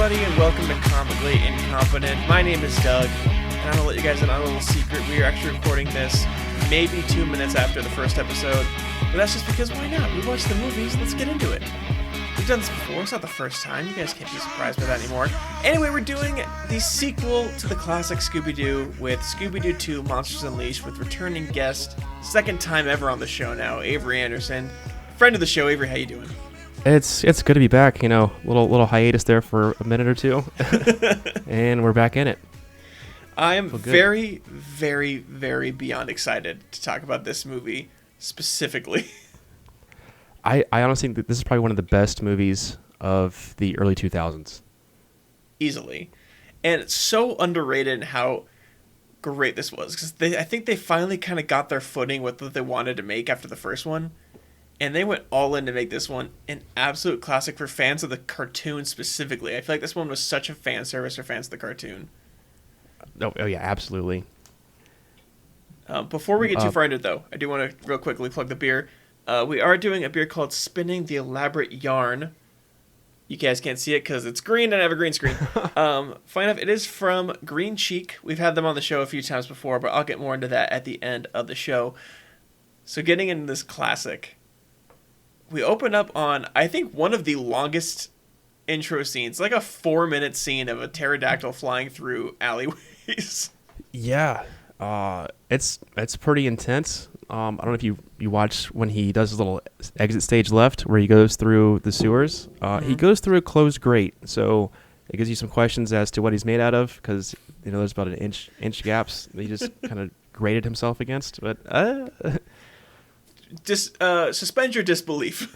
everybody, and welcome to Comically Incompetent. My name is Doug, and I'm going to let you guys in on a little secret. We are actually recording this maybe 2 minutes after the first episode, but that's just because why not? We watched the movies, let's get into it. We've done this before, it's not the first time. You guys can't be surprised by that anymore. Anyway, we're doing the sequel to the classic Scooby Doo with Scooby Doo 2 Monsters Unleashed with returning guest, second time ever on the show now, Avery Anderson. Friend of the show, Avery, how you doing? It's good to be back, little hiatus there for a minute or two, and we're back in it. I am very, very, very beyond excited to talk about this movie specifically. I honestly think that this is probably one of the best movies of the early 2000s. Easily. And it's so underrated in how great this was, because I think they finally kind of got their footing with what they wanted to make after the first one. And they went all in to make this one an absolute classic for fans of the cartoon specifically. I feel like this one was such a fan service for fans of the cartoon. Oh yeah, absolutely. Before we get too far into it, though, I do want to real quickly plug the beer. We are doing a beer called Spinning the Elaborate Yarn. You guys can't see it because it's green and I have a green screen. Funny enough, it is from Green Cheek. We've had them on the show a few times before, but I'll get more into that at the end of the show. So getting into this classic, we open up on, I think, one of the longest intro scenes, like a 4-minute scene of a pterodactyl flying through alleyways. Yeah, it's pretty intense. I don't know if you watch when he does his little exit stage left where he goes through the sewers. He goes through a closed grate, so it gives you some questions as to what he's made out of, because there's about an inch gaps that he just kind of grated himself against. But Just suspend your disbelief.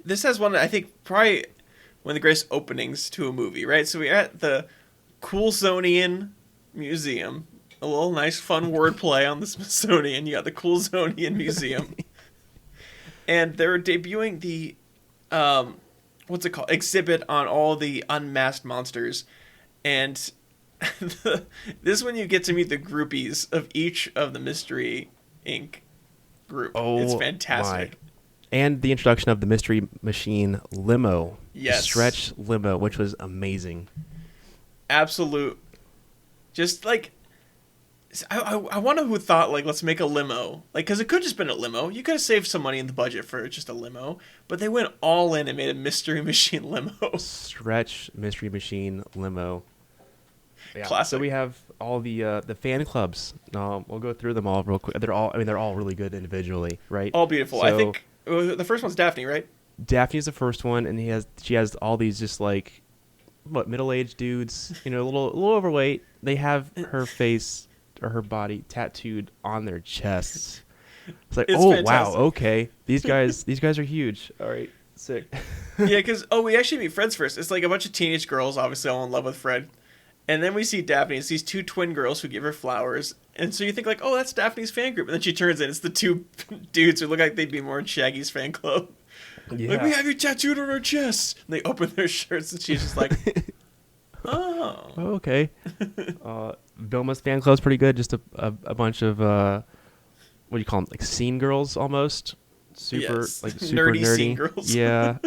This has one, I think, probably one of the greatest openings to a movie, right? So we're at the Coulsonian Museum. A little nice, fun wordplay on the Smithsonian. You got the Coulsonian Museum. And they're debuting the, what's it called? Exhibit on all the unmasked monsters. And this is when you get to meet the groupies of each of the Mystery Inc. group. Oh, it's fantastic. My. And the introduction of the Mystery Machine limo. Yes. The stretch limo, which was amazing. Absolute. Just like, I wonder who thought, like, let's make a limo. Like, because it could have just been a limo. You could have saved some money in the budget for just a limo. But they went all in and made a Mystery Machine limo. Stretch Mystery Machine limo. Yeah. Classic. So we have all the fan clubs. We'll go through them all real quick. They're all really good individually, right? All beautiful. So, I think the first one's Daphne, right? Daphne's the first one, and she has all these just like middle-aged dudes, a little overweight. They have her face or her body tattooed on their chests. It's like, it's fantastic. Wow, okay, these guys are huge. All right, sick. Yeah, because we actually meet Fred's first. It's like a bunch of teenage girls, obviously all in love with Fred. And then we see Daphne. It's these two twin girls who give her flowers. And so you think, like, oh, that's Daphne's fan group. And then she turns in. It's the two dudes who look like they'd be more in Shaggy's fan club. Yeah. Like, we have you tattooed on our chests. And they open their shirts, and she's just like, oh. Okay. Vilma's fan club's pretty good. Just a bunch of, what do you call them? Like scene girls, almost. Super nerdy scene girls. Yeah.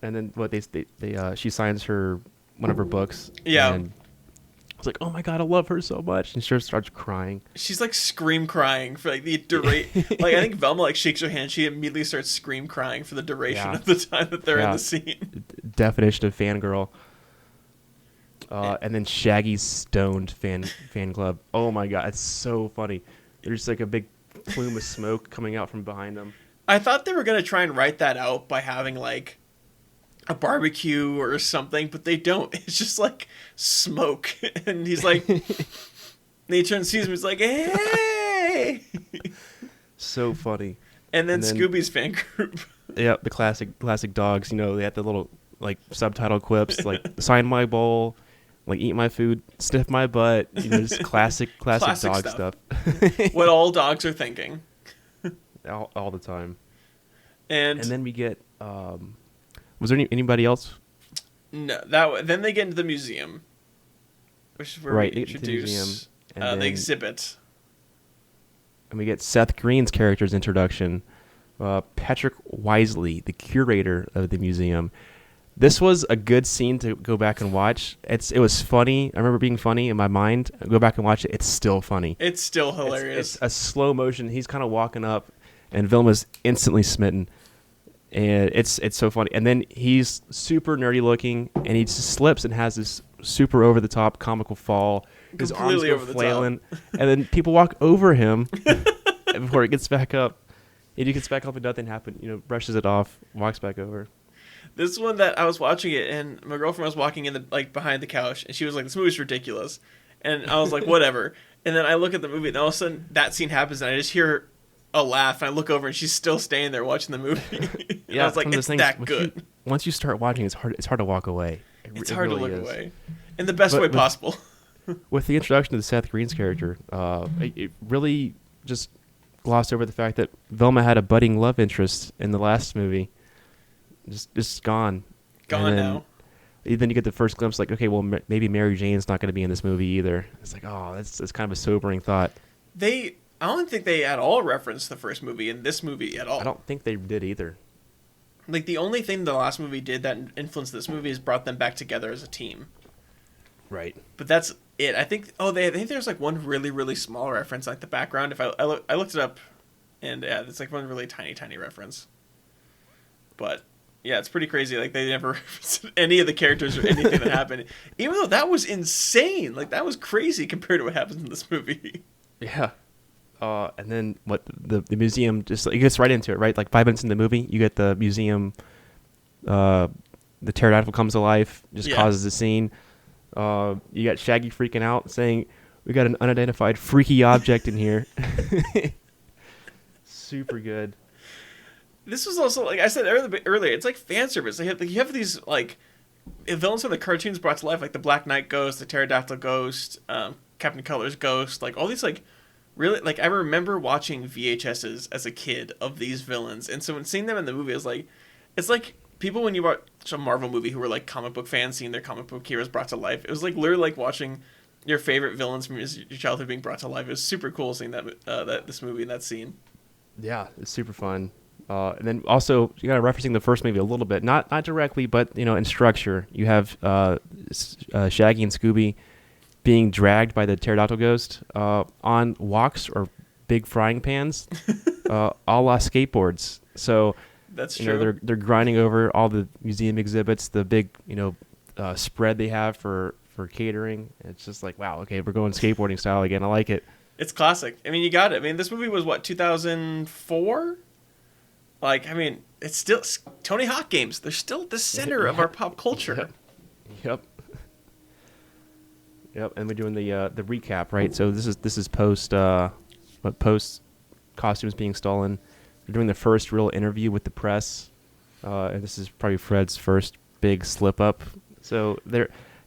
And then what she signs one of her books. Yeah. And I was like, oh my God, I love her so much. And she starts crying. She's like scream crying for like the duration. Like I think Velma like shakes her hand. She immediately starts scream crying for the duration of the time that they're in the scene. Definition of fangirl. And then Shaggy's stoned fan club. Oh my God, it's so funny. There's like a big plume of smoke coming out from behind them. I thought they were going to try and write that out by having like a barbecue or something, but they don't. It's just like smoke. And he's like, and he turns, sees him, he's like, hey! So funny. And then Scooby's fan group. Yeah, the classic dogs, they had the little like subtitle quips, like sign my bowl, like eat my food, sniff my butt, just classic dog stuff. What all dogs are thinking. All the time. And then we get, was there anybody else? No, then they get into the museum, which is where we introduce the exhibit. And we get Seth Green's character's introduction, Patrick Wisely, the curator of the museum. This was a good scene to go back and watch. It was funny. I remember being funny in my mind. I go back and watch it. It's still funny. It's still hilarious. It's a slow motion. He's kind of walking up, and Vilma's instantly smitten. And it's so funny. And then he's super nerdy looking, and he just slips and has this super over the top comical fall. His Completely arms over go the flailing, and then people walk over him before he gets back up. And he gets back up and nothing happened. Brushes it off, walks back over. This one that I was watching it, and my girlfriend was walking in behind the couch, and she was like, "This movie's ridiculous," and I was like, "Whatever." And then I look at the movie, and all of a sudden that scene happens, and I just hear a laugh, and I look over, and she's still staying there watching the movie. I was like, "It's that good." Once you start watching, it's hard to walk away. It's hard to look away, in the best way possible. With the introduction of Seth Green's character, it really just glossed over the fact that Velma had a budding love interest in the last movie. Just gone. Gone now. Then you get the first glimpse, like, okay, well, maybe Mary Jane's not going to be in this movie either. It's like, oh, that's kind of a sobering thought. I don't think they at all referenced the first movie in this movie at all. I don't think they did either. Like, the only thing the last movie did that influenced this movie is brought them back together as a team. Right. But that's it. I think there's like one really, really small reference, like the background. If I looked it up, and yeah, it's like one really tiny, tiny reference. But yeah, it's pretty crazy. Like, they never referenced any of the characters or anything that happened. Even though that was insane. Like, that was crazy compared to what happens in this movie. Yeah. And then what the museum just, it gets right into it, right? Like 5 minutes in the movie, you get the museum, the pterodactyl comes to life, just causes a scene. You got Shaggy freaking out, saying, "We got an unidentified freaky object in here." Super good. This was also, like I said earlier, it's like fan service. You have these, like, villains from the cartoons brought to life, like the Black Knight ghost, the Pterodactyl ghost, Captain Color's ghost, like all these, like, really, like, I remember watching VHSs as a kid of these villains, and so when seeing them in the movie, it's like people when you watch a Marvel movie who were like comic book fans seeing their comic book heroes brought to life. It was like literally like watching your favorite villains from your childhood being brought to life. It was super cool seeing this movie and that scene. Yeah, it's super fun. And then also, you got referencing the first movie a little bit, not directly, but in structure, you have Shaggy and Scooby being dragged by the pterodactyl ghost on walks or big frying pans, a la skateboards. So that's true. They're grinding over all the museum exhibits, the big spread they have for catering. It's just like, wow, okay, we're going skateboarding style again. I like it. It's classic. I mean, you got it. I mean, this movie was what, 2004? Like, I mean, it's still Tony Hawk games. They're still the center of our pop culture. Yep. And we're doing the recap, right? So this is post costumes being stolen. They're doing the first real interview with the press, and this is probably Fred's first big slip up. So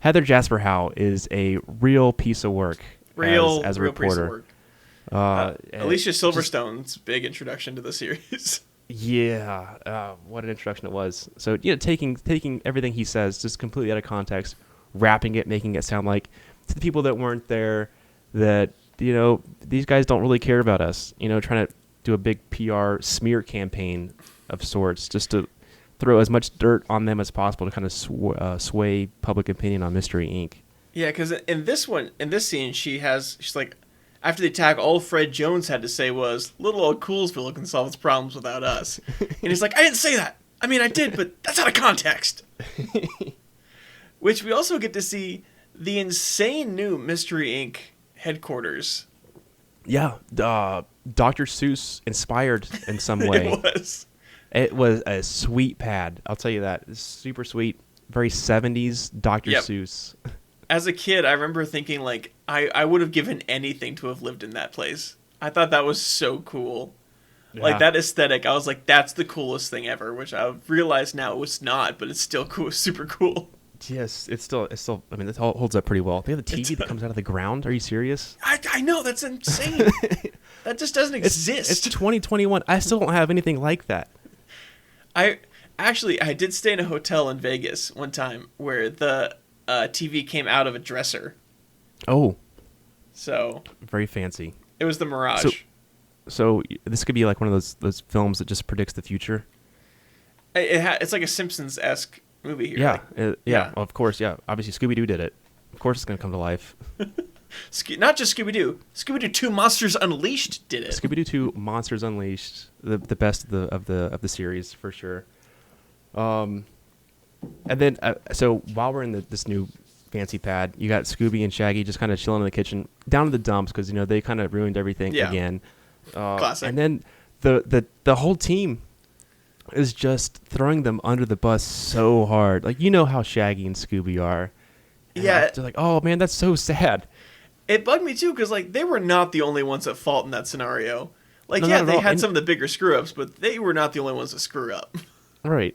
Heather Jasper Howe is a real piece of work as a reporter. Piece of work. Alicia Silverstone's big introduction to the series. Yeah, what an introduction it was. So taking everything he says just completely out of context, wrapping it, making it sound like to the people that weren't there that these guys don't really care about us. Trying to do a big PR smear campaign of sorts just to throw as much dirt on them as possible to kind of sway public opinion on Mystery Inc. Yeah, because in this scene, she's like, after the attack, all Fred Jones had to say was, "Little old Coolsville can solve its problems without us." And he's like, "I didn't say that. I mean, I did, but that's out of context." Which we also get to see the insane new Mystery Inc. headquarters. Yeah, Dr. Seuss inspired in some way. It was a sweet pad. I'll tell you that. It's super sweet. Very 70s Dr. Seuss. As a kid, I remember thinking, like, I would have given anything to have lived in that place. I thought that was so cool. Yeah. Like, that aesthetic, I was like, that's the coolest thing ever, which I realize now it was not, but it's still cool, super cool. Yes, it's still. I mean, it holds up pretty well. They have the TV that comes out of the ground. Are you serious? I know, that's insane. That just doesn't exist. It's 2021. I still don't have anything like that. I did stay in a hotel in Vegas one time where the TV came out of a dresser. Oh. So. Very fancy. It was the Mirage. So this could be like one of those films that just predicts the future. It's like a Simpsons-esque movie here. Yeah, Like, yeah. Well, of course, yeah. Obviously, Scooby Doo did it. Of course, it's gonna come to life. Not just Scooby Doo. Scooby Doo 2 Monsters Unleashed did it. Scooby Doo 2 Monsters Unleashed, the best of the series for sure. And then so while we're in this new fancy pad, you got Scooby and Shaggy just kind of chilling in the kitchen, down to the dumps because they kind of ruined everything again. Classic. And then the whole team is just throwing them under the bus so hard. Like how Shaggy and Scooby are. And Yeah. they're like, oh man, that's so sad. It bugged me too because they were not the only ones at fault in that scenario. No, Yeah, not at they all. had And- some of the bigger screw ups, but they were not the only ones to screw up. Right.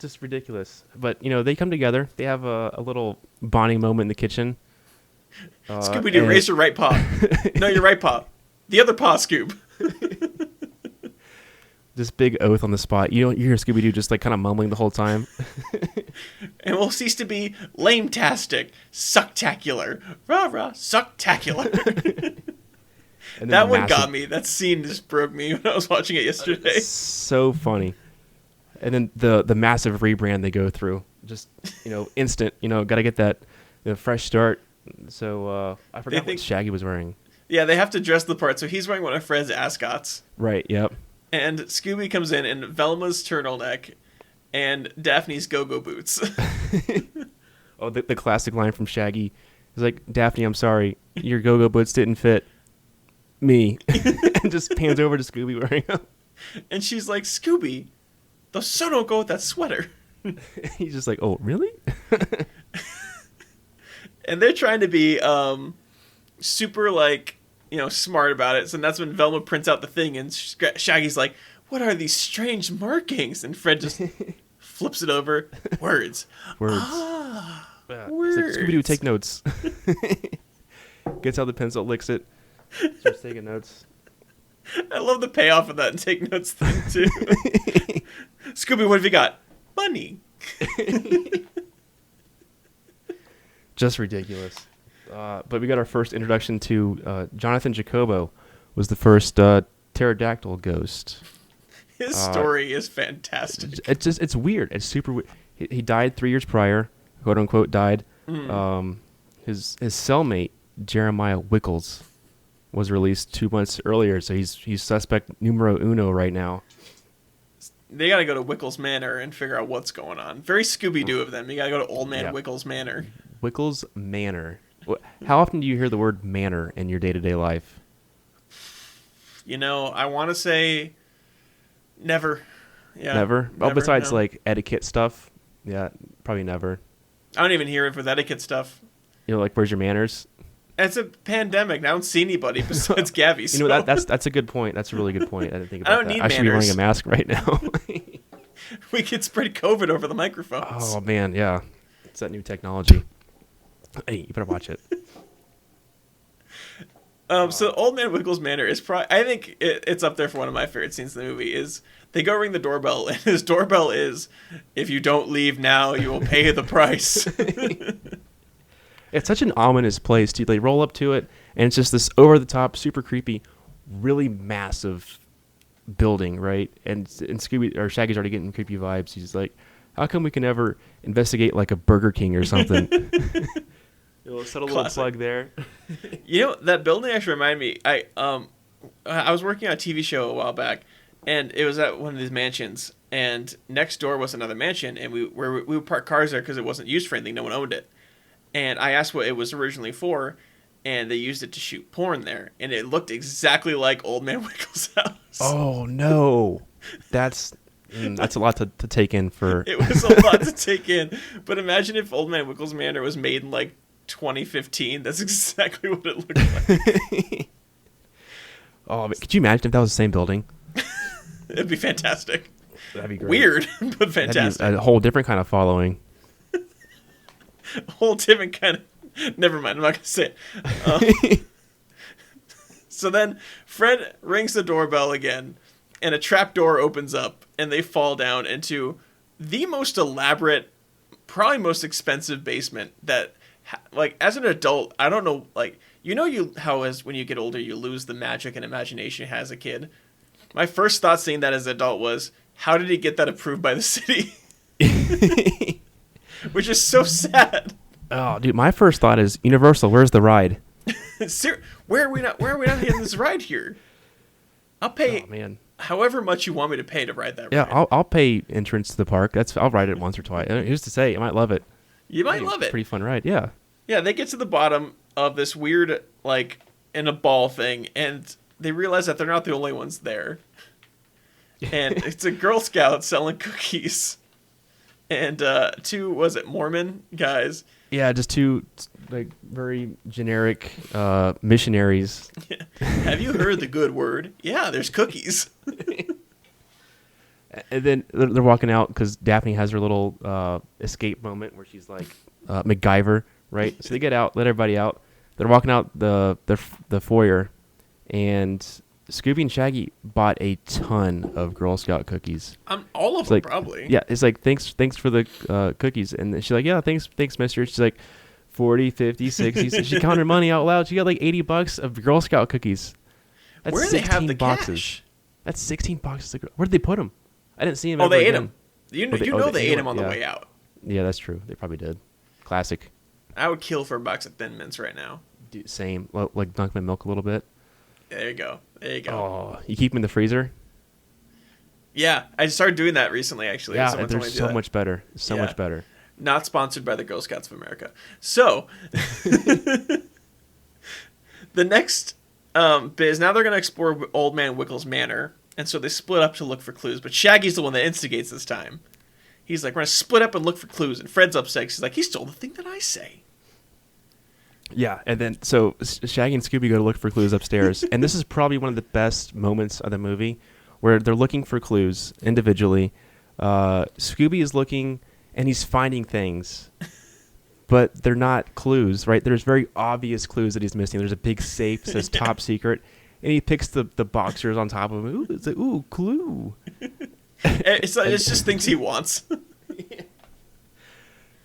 Just ridiculous. But, they come together. They have a little bonding moment in the kitchen. Scooby Doo, and- raise your right paw. No, your right paw. The other paw, Scoob. This big oath on the spot. You hear Scooby Doo just like kind of mumbling the whole time. And will cease to be lame-tastic, sucktacular, rah-rah, sucktacular. And That then one massive- got me. That scene just broke me when I was watching it yesterday. So funny. And then the massive rebrand they go through. Just, instant. Got to get that fresh start. So I forgot what Shaggy was wearing. Yeah, they have to dress the part. So he's wearing one of Fred's ascots. Right, yep. And Scooby comes in Velma's turtleneck and Daphne's go-go boots. Oh, the classic line from Shaggy is like, Daphne, I'm sorry. Your go-go boots didn't fit me. And just pans over to Scooby wearing them. And she's like, Scooby, those so don't go with that sweater. He's just like, oh, really? And they're trying to be super, smart about it. So that's when Velma prints out the thing, and Shaggy's like, what are these strange markings? And Fred just flips it over. Words. Words. Ah, He's words. like, Scooby-Doo, take notes. Gets out the pencil, licks it, starts taking notes. I love the payoff of that take notes thing, too. Scooby, what have you got? Money. Just ridiculous. But we got our first introduction to Jonathan Jacobo, was the first pterodactyl ghost. His story is fantastic. It's weird. It's super weird. He died 3 years prior, quote unquote died. His cellmate Jeremiah Wickles was released 2 months earlier, so he's suspect numero uno right now. They gotta go to Wickles Manor and figure out what's going on. Very Scooby-Doo of them. You gotta go to Old Man Yeah. Wickles Manor. Wickles Manor. How often do you hear the word manor in your day-to-day life? I want to say never. Yeah, Never? Oh, besides no. like etiquette stuff? Yeah, probably never. I don't even hear it with etiquette stuff. Like, where's your manners? It's a pandemic. I don't see anybody besides Gabby. So. That's a good point. That's a really good point. I didn't think about don't that. need I should be manners. wearing a mask right now. We could spread COVID over the microphones. Oh, man, yeah. It's that new technology. Hey, you better watch it. So Old Man Wiggles Manor is I think it's up there for one of my favorite scenes in the movie. Is they go ring the doorbell, and his doorbell is, if you don't leave now, you will pay the price. It's such an ominous place, too. They roll up to it, and it's just this over-the-top, super creepy, really massive building, right? And Scooby or Shaggy's already getting creepy vibes. He's like, how come we can never investigate like a Burger King or something? Set a little plug there. That building actually reminded me. I was working on a TV show a while back, and it was at one of these mansions, and next door was another mansion, and we would park cars there because it wasn't used for anything. No one owned it. And I asked what it was originally for, and they used it to shoot porn there, and it looked exactly like Old Man Wiggles' house. Oh no, that's a lot to take in for. It was a lot to take in, but imagine if Old Man Wiggles Manor was made in like 2015. That's exactly what it looked like. Oh, could you imagine if that was the same building? It'd be fantastic. That'd be great. Weird, but fantastic. That'd be a whole different kind of following. A whole different kind of... Never mind, I'm not going to say it. So then Fred rings the doorbell again, and a trap door opens up, and they fall down into the most elaborate, probably most expensive basement that, like, as an adult, I don't know, like, You know how as when you get older you lose the magic and imagination you had as a kid. My first thought seeing that as an adult was, how did he get that approved by the city? Which is so sad. Oh, dude, my first thought is Universal. Where's the ride? Where are we not getting this ride here? I'll pay however much you want me to pay to ride that ride. Yeah, I'll pay entrance to the park. I'll ride it once or twice. Who's to say? I might love it. You might love it. Pretty fun ride, yeah. Yeah, they get to the bottom of this weird, like, in a ball thing, and they realize that they're not the only ones there. And it's a Girl Scout selling cookies. And Mormon guys? Yeah, just two, like, very generic missionaries. Yeah. Have you heard the good word? Yeah, there's cookies. And then they're walking out because Daphne has her little escape moment where she's like MacGyver, right? So they get out, let everybody out. They're walking out the foyer, and Scooby and Shaggy bought a ton of Girl Scout cookies. All of them, probably. Yeah, it's like, thanks for the cookies. And then she's like, yeah, thanks, mister. She's like, 40, 50, 60. So she counted her money out loud. She got like $80 of Girl Scout cookies. That's where do they have the boxes. Cash? That's 16 boxes. Where did they put them? I didn't see them. Oh, they ate them. They ate them on the way out. Yeah, that's true. They probably did. Classic. I would kill for a box of Thin Mints right now. Dude, same. Like dunk my milk a little bit. There you go. Oh, you keep them in the freezer? Yeah, I started doing that recently, actually. Yeah, they're so much better. Much better. Not sponsored by the Girl Scouts of America. So, the next bit is now they're going to explore Old Man Wiggles' manor. And so they split up to look for clues. But Shaggy's the one that instigates this time. He's like, we're going to split up and look for clues. And Fred's upset. He's like, he stole the thing that I say. Yeah, and then so Shaggy and Scooby go to look for clues upstairs. And this is probably one of the best moments of the movie where they're looking for clues individually. Scooby is looking and he's finding things. But they're not clues, right? There's very obvious clues that he's missing. There's a big safe that says top secret. And he picks the boxers on top of him. Ooh, it's like, ooh, clue. It's just things he wants.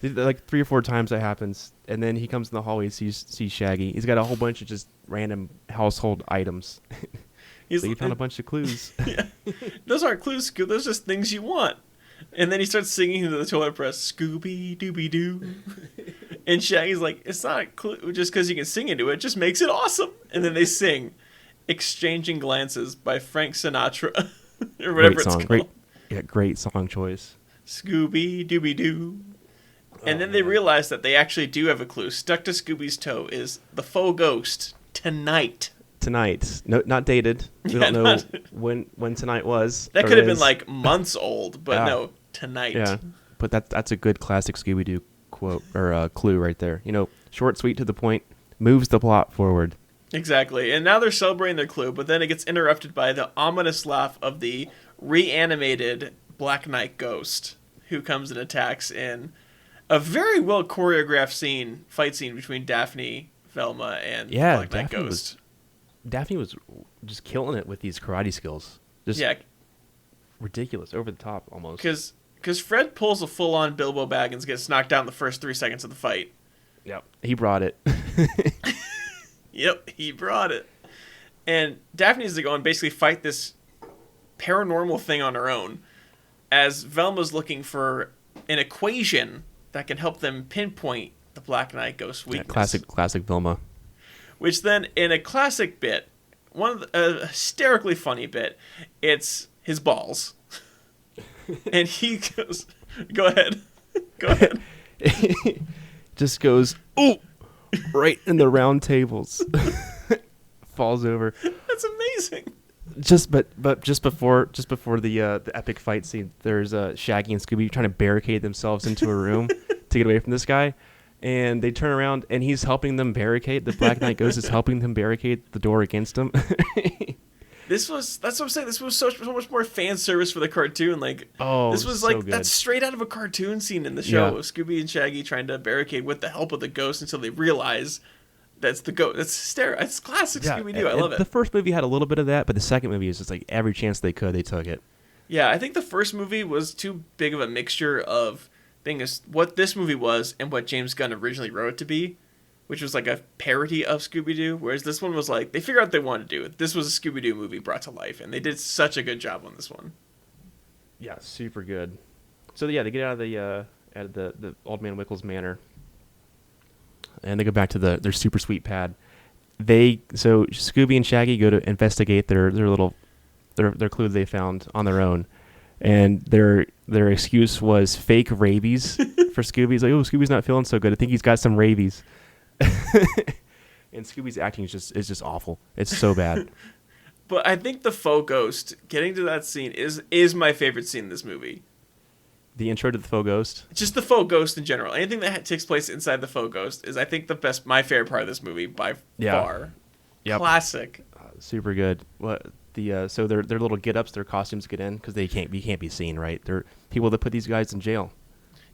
Like 3 or 4 times that happens. And then he comes in the hallway and sees Shaggy. He's got a whole bunch of just random household items. So he found a bunch of clues. Yeah. Those aren't clues, Scoob. Those are just things you want. And then he starts singing into the toilet brush, Scooby Dooby Doo. And Shaggy's like, it's not a clue just because you can sing into it. It just makes it awesome. And then they sing Exchanging Glances by Frank Sinatra. Or whatever it's called. Great song choice. Scooby Dooby Doo. And then they realize that they actually do have a clue. Stuck to Scooby's toe is the faux ghost tonight. No, not dated. We don't know when tonight was. That could have been like months old, but no, tonight. Yeah, but that's a good classic Scooby Doo quote or clue right there. You know, short, sweet, to the point, moves the plot forward. Exactly. And now they're celebrating their clue, but then it gets interrupted by the ominous laugh of the reanimated Black Knight ghost, who comes and attacks in a very well choreographed fight scene between Daphne, Velma, and Black Knight Ghost. Daphne was just killing it with these karate skills. Just ridiculous, over the top almost. Because Fred pulls a full-on Bilbo Baggins, gets knocked down in the first 3 seconds of the fight. Yep, he brought it. Yep, he brought it. And Daphne needs to go and basically fight this paranormal thing on her own, as Velma's looking for an equation that can help them pinpoint the Black Knight Ghost's weakness. Yeah, classic Velma. Which then, in a classic bit, a hysterically funny bit, it's his balls. And he goes, go ahead. Just goes, ooh, right in the round tables. Falls over. That's amazing. Just before the epic fight scene, there's Shaggy and Scooby trying to barricade themselves into a room to get away from this guy, and they turn around and he's helping them barricade. The Black Knight Ghost is helping them barricade the door against him. That's what I'm saying. This was so much more fan service for the cartoon. Like, this was so like that's straight out of a cartoon scene in the show of Scooby and Shaggy trying to barricade with the help of the ghost until they realize that's the ghost. That's hysterical. It's classic Scooby Doo. I love it. The first movie had a little bit of that, but the second movie is just like every chance they could, they took it. Yeah, I think the first movie was too big of a mixture of being what this movie was and what James Gunn originally wrote it to be. which was like a parody of Scooby Doo, whereas this one was like they figured out what they wanted to do. This was a Scooby Doo movie brought to life, and they did such a good job on this one. Yeah, super good. So yeah, they get out of the Old Man Wickles manor, and they go back to their super sweet pad. So Scooby and Shaggy go to investigate their clue they found on their own, and their excuse was fake rabies for Scooby. He's like, oh, Scooby's not feeling so good. I think he's got some rabies. And Scooby's acting is just awful. It's so bad. But I think the faux ghost, getting to that scene, is my favorite scene in this movie. The intro to the faux ghost? Just the faux ghost in general. Anything that takes place inside the faux ghost is, I think, my favorite part of this movie by far. Yep. Classic. Super good. What so their little get-ups, their costumes get in because you can't be seen, right? They're people that put these guys in jail.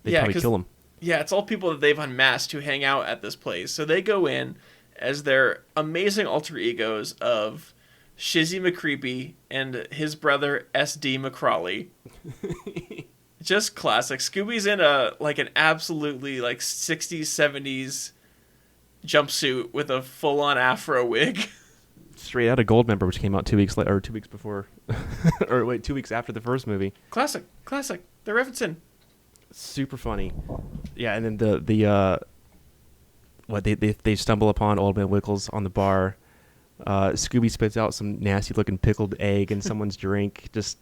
They probably kill them. Yeah, it's all people that they've unmasked who hang out at this place. So they go in as their amazing alter egos of Shizzy McCreepy and his brother SD McCrawley. Just classic. Scooby's in an absolutely 60s, 70s jumpsuit with a full-on afro wig. Straight out of Goldmember, which came out 2 weeks later, or 2 weeks before, or wait, 2 weeks after the first movie. Classic. They're referencing. Super funny. Yeah, and then they stumble upon Old Man Wickles on the bar. Scooby spits out some nasty looking pickled egg in someone's drink. Just,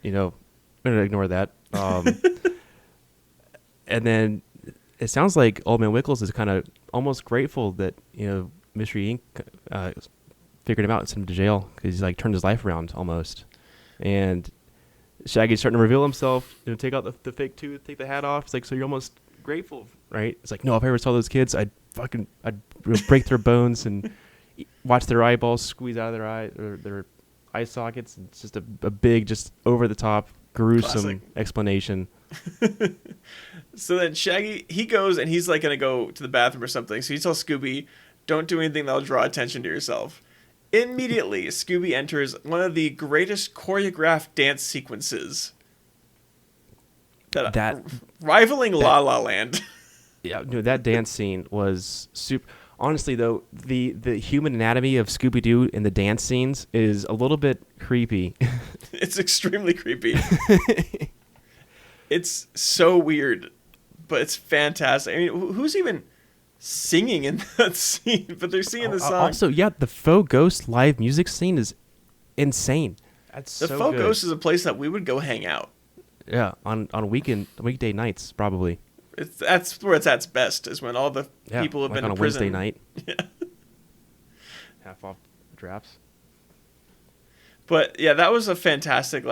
I'm gonna ignore that. And then it sounds like Old Man Wickles is kind of almost grateful that Mystery Inc. Figured him out and sent him to jail because he's turned his life around almost. And Shaggy's starting to reveal himself. Take out the fake tooth, take the hat off. It's like, so you're almost grateful, right? It's like, no, if I ever saw those kids, I'd break their bones and watch their eyeballs squeeze out of their their eye sockets. It's just a big, just over the top, gruesome Classic. Explanation. So then Shaggy, he goes and he's gonna go to the bathroom or something. So he tells Scooby, don't do anything that'll draw attention to yourself. Immediately, Scooby enters one of the greatest choreographed dance sequences rivaling La La Land. Yeah, no, that dance scene was super. Honestly, though, the human anatomy of Scooby Doo in the dance scenes is a little bit creepy. It's extremely creepy. It's so weird, but it's fantastic. I mean, who's even singing in that scene? But they're singing the song. Also, yeah, the faux ghost live music scene is insane. That's the so faux good. ghost is a place that we would go hang out. Yeah, on weekday nights probably. That's where it's at its best, is when all the people have been on in a prison. Wednesday night. Yeah. Half off drafts. But yeah, that was a fantastic,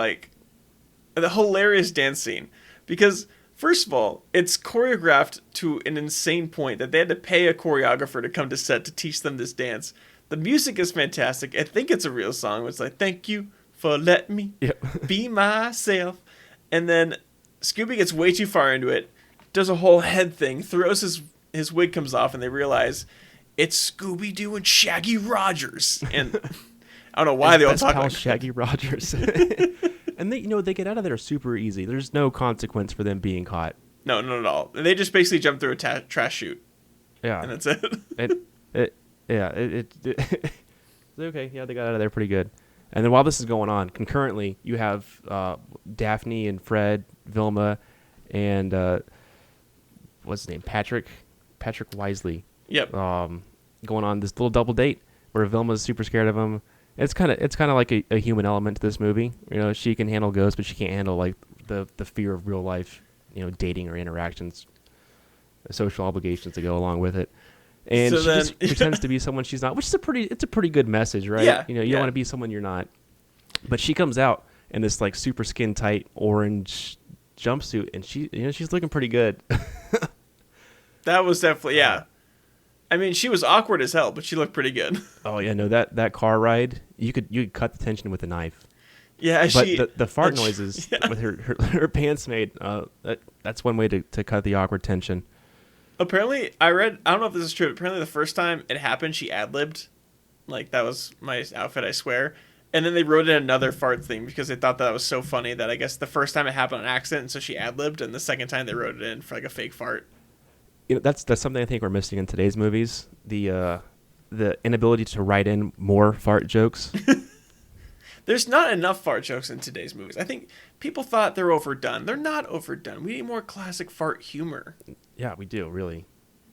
the hilarious dance scene. Because, first of all, it's choreographed to an insane point that they had to pay a choreographer to come to set to teach them this dance. The music is fantastic. I think it's a real song. It's like, thank you for letting me be myself. And then Scooby gets way too far into it, does a whole head thing, throws his wig comes off, and they realize it's Scooby Doo and Shaggy Rogers. And I don't know why they all talk like Shaggy Rogers. And they get out of there super easy. There's no consequence for them being caught. No, not at all. They just basically jump through a trash chute. Yeah, and that's it. Okay. Yeah, they got out of there pretty good. And then while this is going on, concurrently, you have Daphne and Fred, Vilma, and what's his name? Patrick Wisely. Yep. Going on this little double date where Vilma's super scared of him. It's kind of like a human element to this movie. She can handle ghosts, but she can't handle the fear of real life, dating or interactions, social obligations that go along with it. And so she just pretends to be someone she's not, which is a pretty good message, right? Yeah. You don't want to be someone you're not. But she comes out in this super skin tight orange jumpsuit, and she's looking pretty good. That was definitely I mean, she was awkward as hell, but she looked pretty good. Oh yeah, no, that car ride, you could cut the tension with a knife. Yeah, but the fart noises with her pants made, that's one way to cut the awkward tension. Apparently, I don't know if this is true, but apparently the first time it happened, she ad-libbed. That was my outfit, I swear. And then they wrote in another fart thing because they thought that was so funny that I guess the first time it happened on accident, and so she ad-libbed, and the second time they wrote it in for a fake fart. that's something I think we're missing in today's movies. The inability to write in more fart jokes. There's not enough fart jokes in today's movies. I think people thought they're overdone. They're not overdone. We need more classic fart humor. Yeah, we do, really.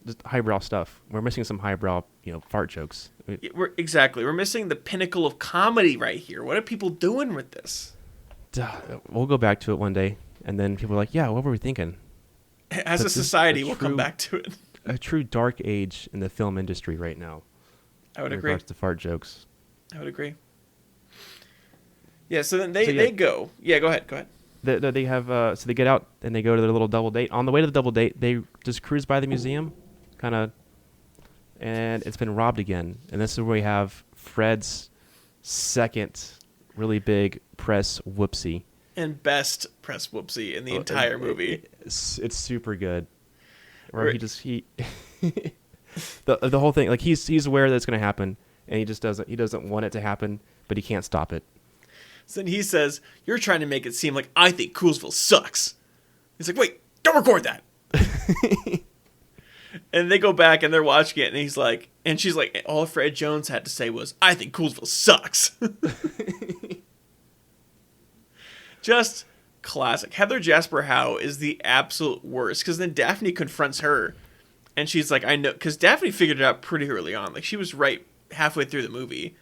Just highbrow stuff. We're missing some highbrow, fart jokes. We're missing the pinnacle of comedy right here. What are people doing with this? We'll go back to it one day, and then people are like, yeah, what were we thinking? As a society, we'll come back to it. A true dark age in the film industry right now. I would agree. In regards to fart jokes. I would agree. Yeah, so then they go. Yeah, go ahead. They have so they get out and they go to their little double date. On the way to the double date, they just cruise by the museum, and it's been robbed again. And this is where we have Fred's second really big press whoopsie. And best press whoopsie in the entire movie. It's super good. Where he the whole thing, like he's aware that it's going to happen, and he doesn't want it to happen, but he can't stop it. So then he says, "You're trying to make it seem like I think Coolsville sucks." He's like, "Wait, don't record that." And they go back and they're watching it, and he's like, and she's like, all Fred Jones had to say was, "I think Coolsville sucks." Just classic. Heather Jasper Howe is the absolute worst, because then Daphne confronts her, and she's like, "I know," because Daphne figured it out pretty early on. Like, she was right halfway through the movie.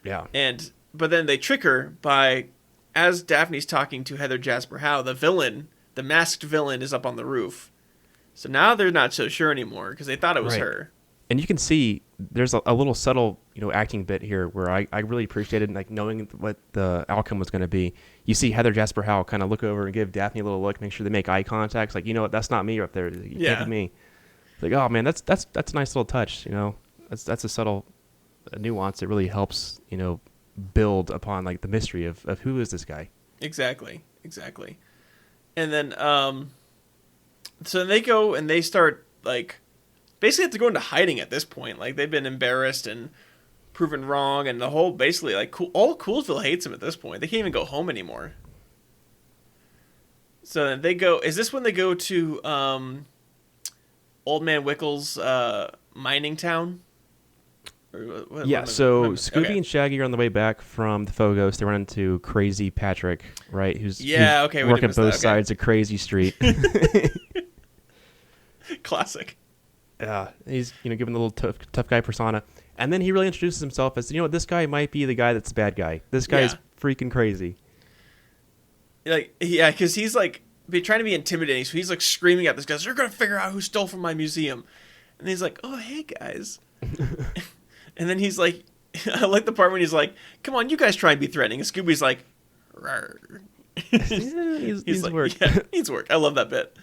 Yeah. But then they trick her by, as Daphne's talking to Heather Jasper Howe, the masked villain is up on the roof. So now they're not so sure anymore because they thought it was her. And you can see there's a little subtle, acting bit here where I really appreciated, like, knowing what the outcome was going to be. You see Heather Jasper Howe kind of look over and give Daphne a little look, make sure they make eye contact. It's like, you know what, that's not me up there. You can't be me. It's like, oh man, that's a nice little touch. That's a subtle nuance that really helps, build upon like the mystery of who is this guy. Exactly. And then so they go and they start, like, basically have to go into hiding at this point. Like, they've been embarrassed and proven wrong, and the whole, basically, like, all Coolsville hates them at this point. They can't even go home anymore. So then they go, is this when they go to Old Man Wickles' mining town? Scooby and Shaggy are on the way back from the Fogos. They run into Crazy Patrick, right? Who's working both sides of Crazy Street. Classic. Yeah, he's giving the little tough guy persona, and then he really introduces himself as, this guy might be the guy that's the bad guy. This guy is freaking crazy. Like, yeah, because he's like trying to be intimidating, so he's like screaming at this guy, "You're gonna figure out who stole from my museum," and he's like, "Oh, hey guys." And then he's like, I like the part when he's like, "Come on, you guys try and be threatening." And Scooby's like, "Rawr." he's like, work. Yeah, needs work. I love that bit.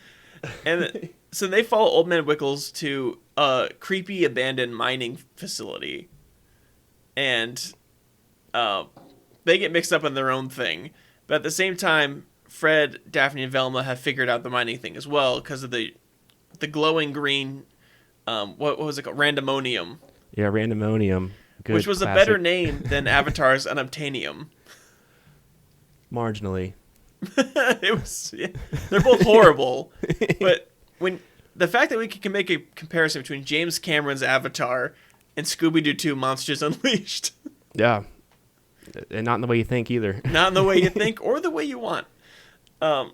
And so they follow Old Man Wickles to a creepy abandoned mining facility. And they get mixed up in their own thing. But at the same time, Fred, Daphne, and Velma have figured out the mining thing as well because of the glowing green, what was it called? Randomonium. Yeah, Randomonium. Good, which was classic. a better name than Avatar's Unobtainium. Marginally. It was. Yeah, they're both horrible. But when the fact that we can make a comparison between James Cameron's Avatar and Scooby Doo 2 Monsters Unleashed. Yeah. And not in the way you think either. Not in the way you think or the way you want. And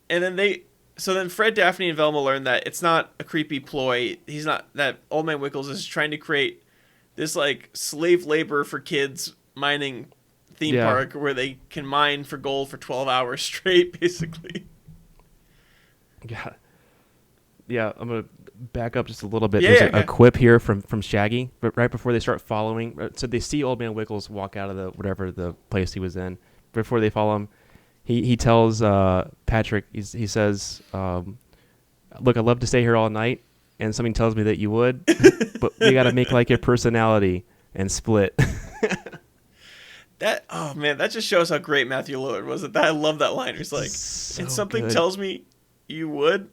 then So then Fred, Daphne, and Velma learn that it's not a creepy ploy. He's not, that Old Man Wickles is trying to create this, like, slave labor for kids mining theme park where they can mine for gold for 12 hours straight, basically. Yeah, I'm going to back up just a little bit. There's a quip here from Shaggy, but right before they start following. So they see Old Man Wickles walk out of the place he was in. Before they follow him, he tells Patrick, he says, "Look, I'd love to stay here all night, and something tells me that you would, but we got to make like a personality and split." That just shows how great Matthew Lillard was at that. I love that line. He's like, so and something good. tells me you would.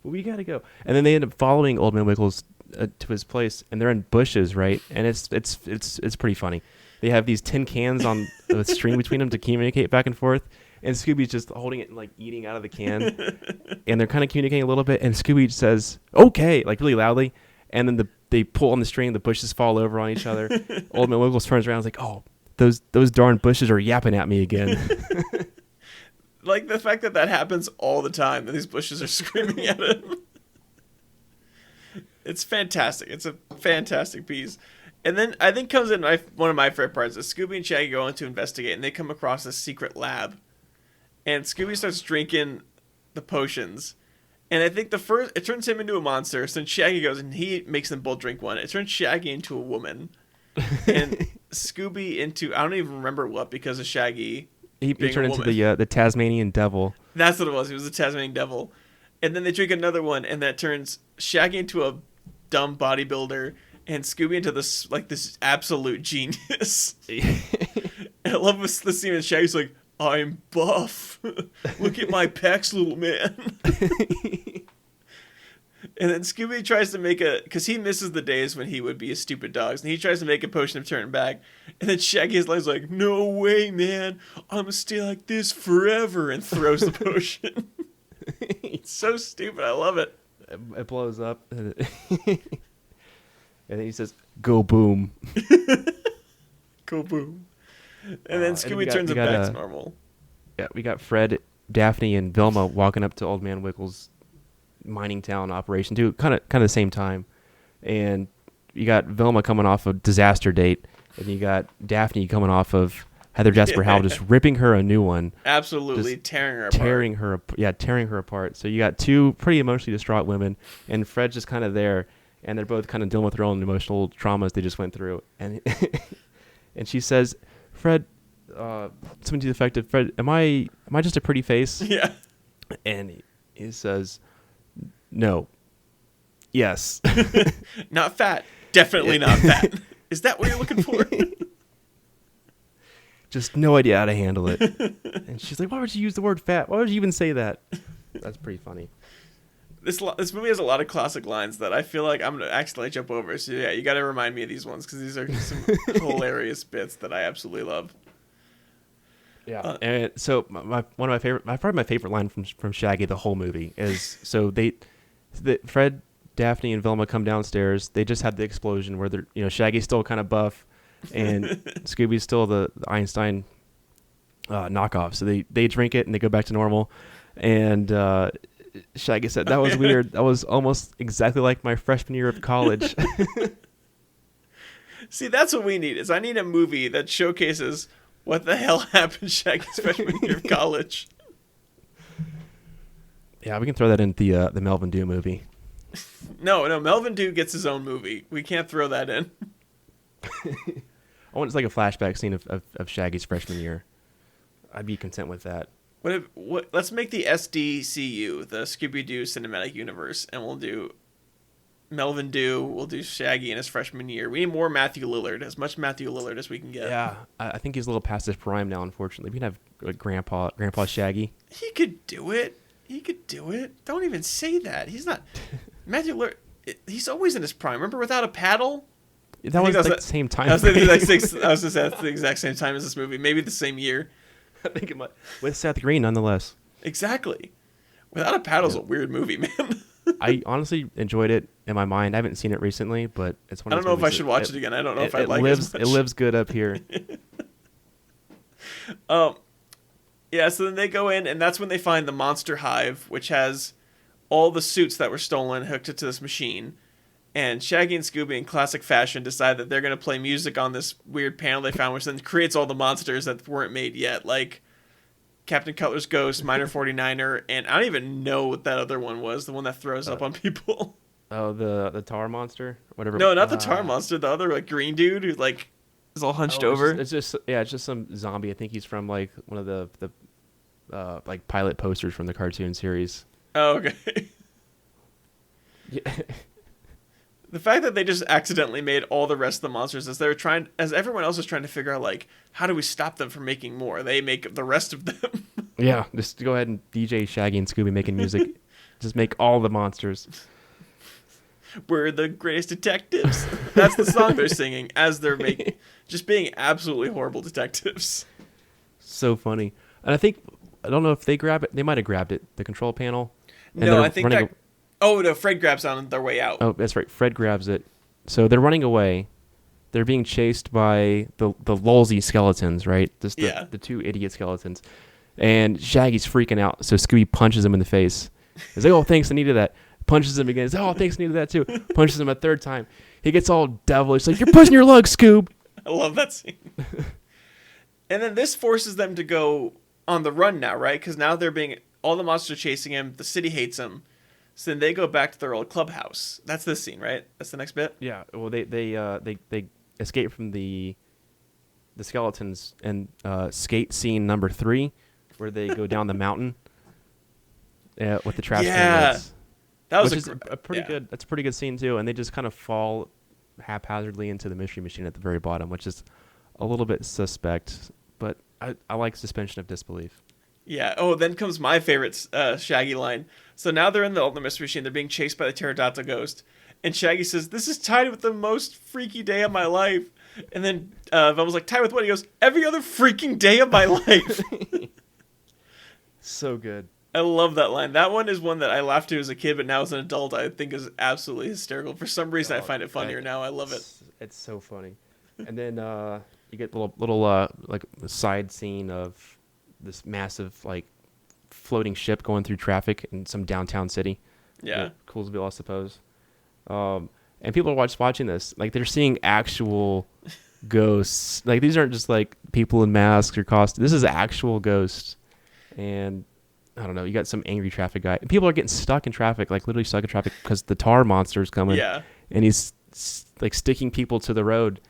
We got to go. And then they end up following Old Man Wickles to his place, and they're in bushes, right? And it's pretty funny. They have these tin cans with string between them to communicate back and forth. and Scooby's just holding it and like eating out of the can, and they're kind of communicating a little bit. And Scooby says, "Okay," like really loudly, and then they pull on the string, the bushes fall over on each other. Old Man Wiggles turns around, and is like, "Oh, those darn bushes are yapping at me again." Like the fact that happens all the time, that these bushes are screaming at him. It's fantastic. It's a fantastic piece. And then I think comes in one of my favorite parts is Scooby and Shaggy go in to investigate, and they come across a secret lab. And Scooby starts drinking the potions. And I think it turns him into a monster. So then Shaggy goes and he makes them both drink one. It turns Shaggy into a woman. And Scooby into, I don't even remember what, because of Shaggy. He turned into the Tasmanian devil. That's what it was. He was a Tasmanian devil. And then they drink another one, and that turns Shaggy into a dumb bodybuilder, and Scooby into this absolute genius. And I love the scene when Shaggy's like, "I'm buff. Look at my pecs, little man." And then Scooby tries to make because he misses the days when he would be a stupid dog, and he tries to make a potion of turning back. And then Shaggy's like, "No way, man. I'm gonna stay like this forever," and throws the potion. It's so stupid. I love it. It blows up. And then he says, "Go boom." Go boom. And then Scooby turns it back to normal. Yeah, we got Fred, Daphne, and Velma walking up to Old Man Wiggles' mining town operation too, kind of the same time. And you got Velma coming off a disaster date, and you got Daphne coming off of Heather Jasper Howell just ripping her a new one. Absolutely tearing her apart. Tearing her apart. So you got two pretty emotionally distraught women, and Fred's just kind of there, and they're both kind of dealing with their own emotional traumas they just went through. And and she says, "Fred, something to the effect of, Fred, am I just a pretty face?" Yeah. And he says, "No. Yes." Not fat. Definitely not fat. Is that what you're looking for? Just no idea how to handle it. And she's like, "Why would you use the word fat? Why would you even say that?" That's pretty funny. This movie has a lot of classic lines that I feel like I'm going to accidentally jump over. So yeah, you got to remind me of these ones because these are some hilarious bits that I absolutely love. Yeah. And so probably my favorite line from Shaggy the whole movie is, so Fred, Daphne, and Velma come downstairs. They just had the explosion where they're, Shaggy's still kind of buff, and Scooby's still the Einstein knockoff. So they drink it and they go back to normal. And Shaggy said, "That was weird. That was almost exactly like my freshman year of college." See, that's what we need. I need a movie that showcases what the hell happened Shaggy's freshman year of college. Yeah, we can throw that in the Melvin Dew movie. No, Melvin Dew gets his own movie. We can't throw that in. I want it's like a flashback scene of Shaggy's freshman year. I'd be content with that. Let's make the SDCU, the Scooby Doo Cinematic Universe, and we'll do Melvin Dew. We'll do Shaggy in his freshman year. We need more Matthew Lillard, as much Matthew Lillard as we can get. Yeah, I think he's a little past his prime now, unfortunately. We can have like Grandpa Shaggy. He could do it. Don't even say that. He's not. Matthew Lillard, he's always in his prime. Remember Without a Paddle? That was the same time. I was going to say that's the exact same time as this movie. Maybe the same year. I think it might. With Seth Green, nonetheless. Exactly. Without a Paddle's a weird movie, man. I honestly enjoyed it in my mind. I haven't seen it recently, but it's one of those I don't know if I should watch it again. I don't know if I like it as much. It lives good up here. Yeah, so then they go in, and that's when they find the Monster Hive, which has all the suits that were stolen hooked into this machine. And Shaggy and Scooby, in classic fashion, decide that they're going to play music on this weird panel they found, which then creates all the monsters that weren't made yet, like Captain Cutler's Ghost, Miner 49er, and I don't even know what that other one was, the one that throws up on people. Oh, the tar monster? Whatever. No, not the tar monster, the other green dude who is all hunched over. It's just some zombie. I think he's from one of the pilot posters from the cartoon series. Oh, okay. Yeah. The fact that they just accidentally made all the rest of the monsters as everyone else is trying to figure out, how do we stop them from making more? They make the rest of them. Yeah, just go ahead and DJ Shaggy and Scooby making music. Just make all the monsters. We're the greatest detectives. That's the song they're singing as they're just being absolutely horrible detectives. So funny. And I think I don't know if they grab it. They might have grabbed it, the control panel. And No, they're I think running that. Oh no, Fred grabs on their way out. Oh, that's right. Fred grabs it. So they're running away. They're being chased by the lolsy skeletons, right? Just the two idiot skeletons. And Shaggy's freaking out. So Scooby punches him in the face. He's like, "Oh, thanks, I needed that." Punches him again. He's like, "Oh, thanks, I needed that too." Punches him a third time. He gets all devilish. Like, "You're pushing your luck, Scoob." I love that scene. And then this forces them to go on the run now, right? Because now all the monsters are chasing him. The city hates him. So then they go back to their old clubhouse. That's this scene, right? That's the next bit. Yeah. Well, they escape from the skeletons and skate scene number 3, where they go down the mountain with the trash. Yeah, that was a pretty good. That's a pretty good scene too. And they just kind of fall haphazardly into the mystery machine at the very bottom, which is a little bit suspect. But I like suspension of disbelief. Yeah. Oh, then comes my favorite Shaggy line. So now they're in the mystery machine. They're being chased by the pterodactyl ghost, and Shaggy says, "This is tied with the most freaky day of my life." And then Velma's like, "Tied with what?" He goes, "Every other freaking day of my life." So good. I love that line. That one is one that I laughed to as a kid, but now as an adult, I think is absolutely hysterical. For some reason, I find it funnier now. I love it. It's so funny. And then you get little like a side scene of this massive like floating ship going through traffic in some downtown city. Yeah. Coolsville, I suppose. And people are watching this. Like, they're seeing actual ghosts. Like, these aren't just like people in masks or costumes. This is actual ghosts. And I don't know, you got some angry traffic guy. And people are getting stuck in traffic, like literally stuck in traffic because the tar monster's coming. Yeah. And he's like sticking people to the road.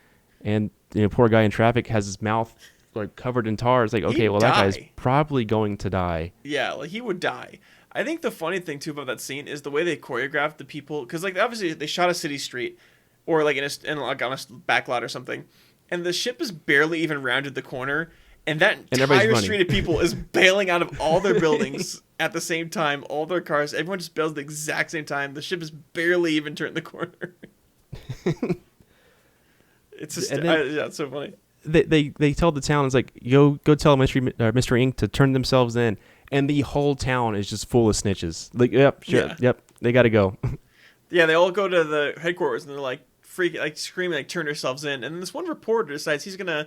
And poor guy in traffic has his mouth like covered in tar. It's like, okay, well, that guy's probably going to die. Yeah, like he would die. I think the funny thing too about that scene is the way they choreographed the people, because like obviously they shot a city street or like like on a back lot or something, and the ship is barely even rounded the corner, and that entire street of people is bailing out of all their buildings at the same time, all their cars, everyone just bails at the exact same time. The ship is barely even turned the corner. It's just it's so funny. They tell the town, it's like, go tell Mystery Inc. to turn themselves in, and the whole town is just full of snitches. Like, yep, sure, yep, they got to go. Yeah, they all go to the headquarters and they're like freaking, like screaming, like turn yourselves in. And then this one reporter decides he's gonna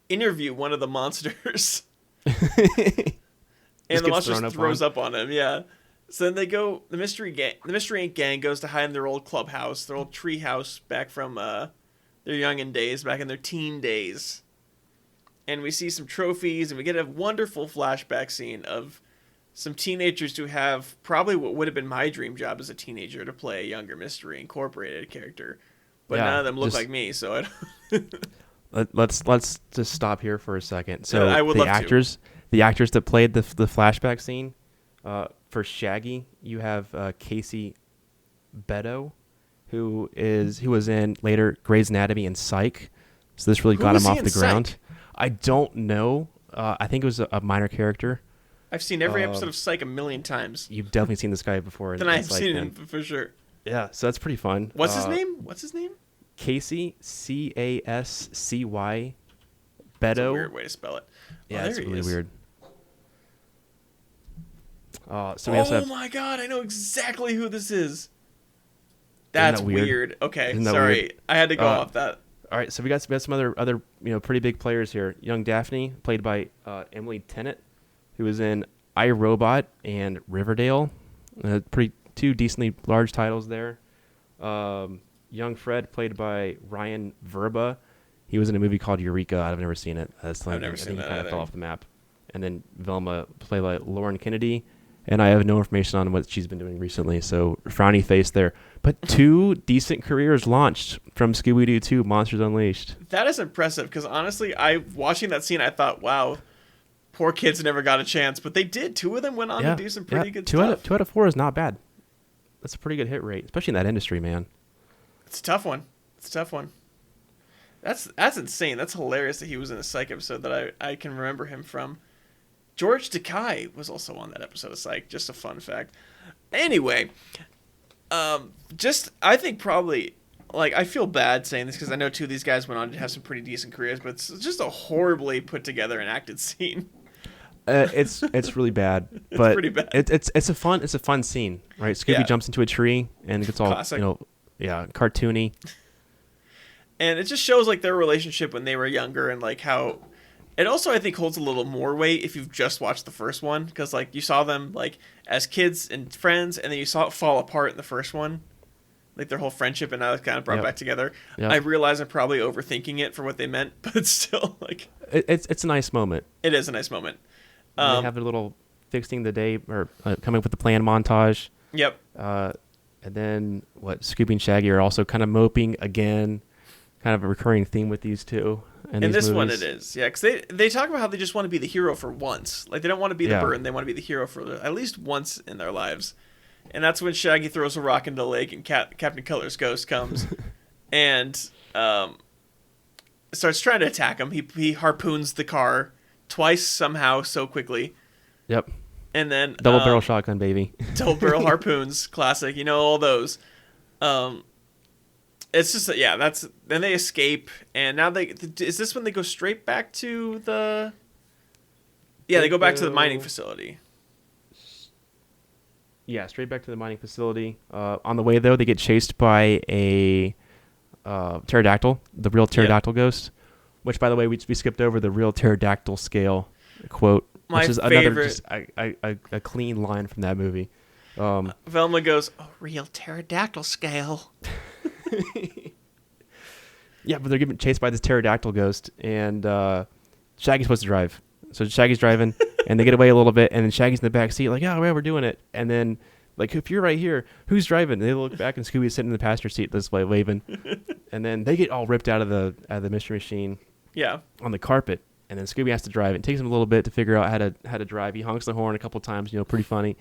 interview one of the monsters, and the monster throws up on him. Yeah. So then they go. The Mystery Inc. gang goes to hide in their old clubhouse, their old tree house back from their youngin' days, back in their teen days. And we see some trophies, and we get a wonderful flashback scene of some teenagers who have probably what would have been my dream job as a teenager, to play a younger Mystery Incorporated character. But none of them look like me, so I don't... Let's just stop here for a second. So I would love the actors that played the flashback scene, for Shaggy, you have Casey Beto, who was in later Grey's Anatomy and Psych. So this really got him off the ground. I don't know. I think it was a minor character. I've seen every episode of Psych a million times. You've definitely seen this guy before. Then I've seen him for sure. Yeah, so that's pretty fun. What's his name? Casey, Cascy, Beto. That's a weird way to spell it. Yeah, it's really weird. So we oh my god, I know exactly who this is. That's weird. Okay, sorry. Weird? I had to go off that. All right, so we got some other pretty big players here. Young Daphne, played by Emily Tennant, who was in iRobot and Riverdale. Two decently large titles there. Young Fred, played by Ryan Verba. He was in a movie called Eureka. I've never seen it. I've never seen that. He kind of fell off the map. And then Velma, played by Lauren Kennedy. And I have no information on what she's been doing recently, so frowny face there. But 2 decent careers launched from Scooby Doo 2, Monsters Unleashed. That is impressive, because honestly, watching that scene, I thought, wow, poor kids never got a chance. But they did. 2 of them went on to do some pretty good stuff. 2 out of 4 is not bad. That's a pretty good hit rate, especially in that industry, man. It's a tough one. That's insane. That's hilarious that he was in a Psych episode that I can remember him from. George Takei was also on that episode of Psych. Just a fun fact. Anyway, I think probably, like, I feel bad saying this because I know 2 of these guys went on to have some pretty decent careers, but it's just a horribly put together and acted scene. It's really bad, It's but pretty bad. It's a fun scene, right? Scooby Yeah. jumps into a tree and it gets all Classic. cartoony. And it just shows like their relationship when they were younger and like how it also I think holds a little more weight if you've just watched the first one because like you saw them like as kids and friends and then you saw it fall apart in the first one, like their whole friendship and now it's kind of brought Yep. back together. Yep. I realize I'm probably overthinking it for what they meant, but it's still like It's a nice moment. it is a nice moment. They have their little fixing the day or coming up with the plan montage. Yep. And then Scooby and Shaggy are also kind of moping again, kind of a recurring theme with these two. In these this one movies. it is, yeah, because they talk about how they just want to be the hero for once. Like they don't want to be the Yeah. burden; they want to be the hero for at least once in their lives. And that's when Shaggy throws a rock into the lake, and Captain Color's ghost comes, and starts trying to attack him. He harpoons the car twice somehow so quickly, Yep. and then Double barrel shotgun, baby. double barrel harpoons, classic. You know all those. It's just then they escape, and now is this when they go straight back to the? Yeah, they go back to the mining facility. Yeah, straight back to the mining facility. On the way though, they get chased by a pterodactyl, the real pterodactyl ghost. Which, by the way, we skipped over the real pterodactyl scale quote, My which is another favorite. just a clean line from that movie. Velma goes, "Oh, real pterodactyl scale." Yeah, but they're getting chased by this pterodactyl ghost, and Shaggy's supposed to drive. So Shaggy's driving, and they get away a little bit, and then Shaggy's in the back seat, like, "Oh, yeah, we're doing it." And then, like, if you're right here, who's driving? And they look back, and Scooby's sitting in the passenger seat this way, waving. And then they get all ripped out of the Mystery Machine Yeah, on the carpet, and then Scooby has to drive. It takes him a little bit to figure out how to drive. He honks the horn a couple times, pretty funny.